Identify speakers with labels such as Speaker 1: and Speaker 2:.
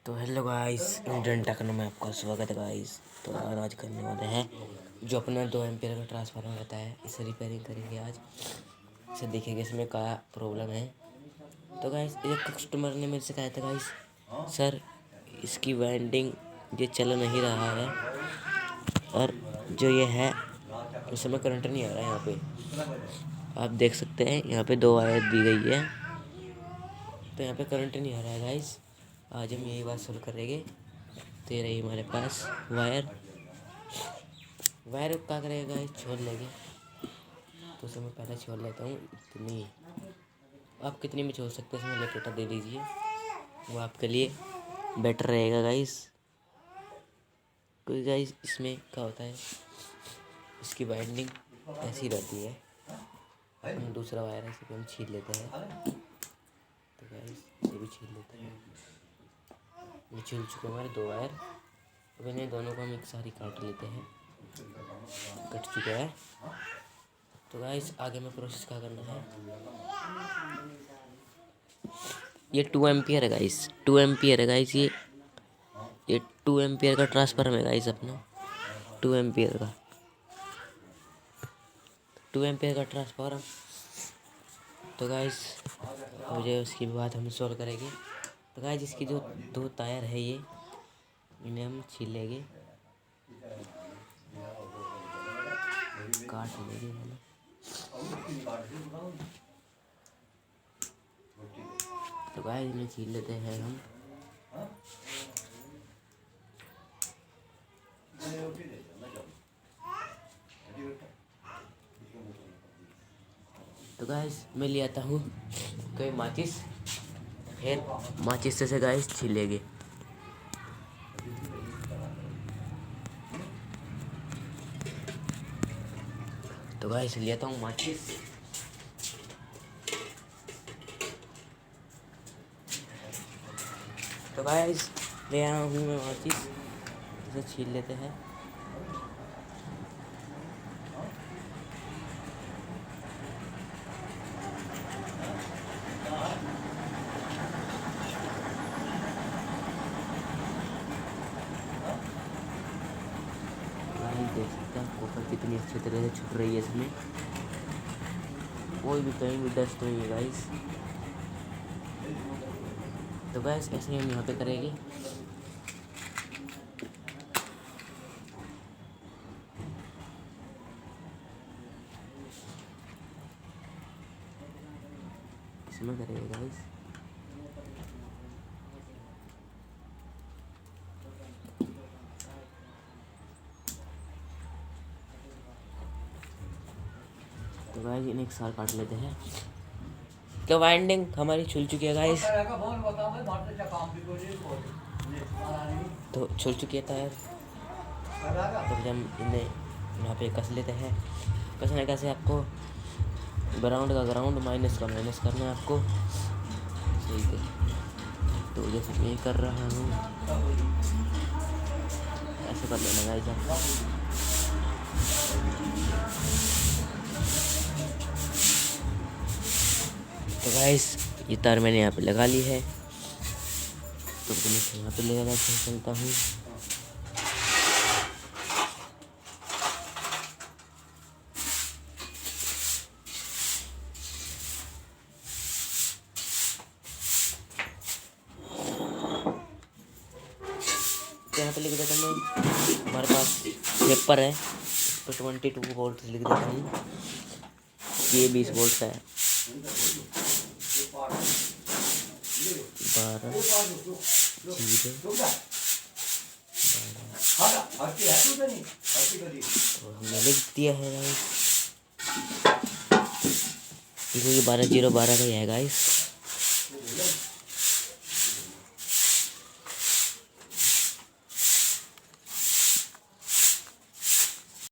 Speaker 1: तो hello guys, Indian techno में आपका स्वागत है गाइस। तो आज करने वाले हैं जो अपना 2 एम्पियर का ट्रांसफार्मर रहता है, इसे रिपेयरिंग करेंगे आज। इसे देखेंगे इसमें क्या प्रॉब्लम है। तो गाइस एक कस्टमर ने मेरे से कहा था गाइस, सर इसकी वाइंडिंग ये चल नहीं रहा है और जो ये है उसमें करंट नहीं आ रहा है। यहाँ पे आप देख सकते हैं, यहाँ पे 2 वायर दी गई है तो यहाँ पे करंट नहीं आ रहा है गाइस। आज हम यही बात सोल्व करेंगे। तो ये रही हमारे पास वायर क्या करेगा गाइस, छोड़ लेंगे। तो उसे मैं पहले छोड़ लेता हूँ इतनी। आप कितनी में छोड़ सकते हैं, इसमें लपेटा दे दीजिए, वो आपके लिए बेटर रहेगा गाइस। क्योंकि गाइस इसमें क्या होता है, इसकी बाइंडिंग ऐसी रहती है। हम दूसरा वायर है, इसे भी हम छील लेते हैं। तो गाइस इसे भी छील लेते हैं। ये छील चुके हमारे 2 वायर। अब इन्हें दोनों को हम एक साथ ही काट लेते हैं। कट चुका है। तो गाइस आगे में प्रोसेस क्या करना है, ये 2 एम्पियर है गाइस, 2 एम्पियर है गाइस। ये 2 एम्पियर का ट्रांसफार्मर है गाइस अपना, 2 एम्पियर का 2 एम्पियर का ट्रांसफार्मर। तो गाइस मुझे उसकी बात हम सॉल्व करेंगे। तो गाइस इसकी जो 2 टायर है ये, इन्हें हम छील लेंगे, काट लेंगे पहले। तो गाइस इन्हें छील लेते हैं हम। तो गाइस मैं ले आता हूँ कोई माचिस, फिर माचिस से गाइस छीलेंगे। तो गाइस ले आता हूँ माचिस। तो गाइस ले आया हूँ मैं माचिस, इसे छील लेते हैं। देख सकते हैं कॉपर कितनी अच्छी तरह से छुप रही है इसमें, कोई भी कहीं भी डस्ट नहीं है गाइस। तो गाइस ऐसे ही हम यहाँ पे करेंगे। इसमें करेंगे गाइस। तो गाइस इन्हें एक साथ काट लेते हैं। तो वाइंडिंग हमारी छुल चुकी है गाइस, तो छुल चुकी है टायर। तो हम इन्हें यहाँ पे कस लेते हैं। कसने कैसे, आपको ग्राउंड का ग्राउंड, माइनस का माइनस करना है आपको, ठीक है। तो जैसे मैं कर रहा हूँ ऐसे कर लेना गाइस आप। तो गाइस ये तार मैंने यहाँ पे लगा ली है। तो मैं यहाँ पे लगा चलता हूँ। तो यहाँ पे लिख देता हूँ, हमारे पास पेपर है, इस पर 22 वोल्ट लिख देता हूँ। ये 20 वोल्ट का है, 12 तो हमने लिख दिया है गाइस, क्योंकि 12 0 12 का ही है गाइस।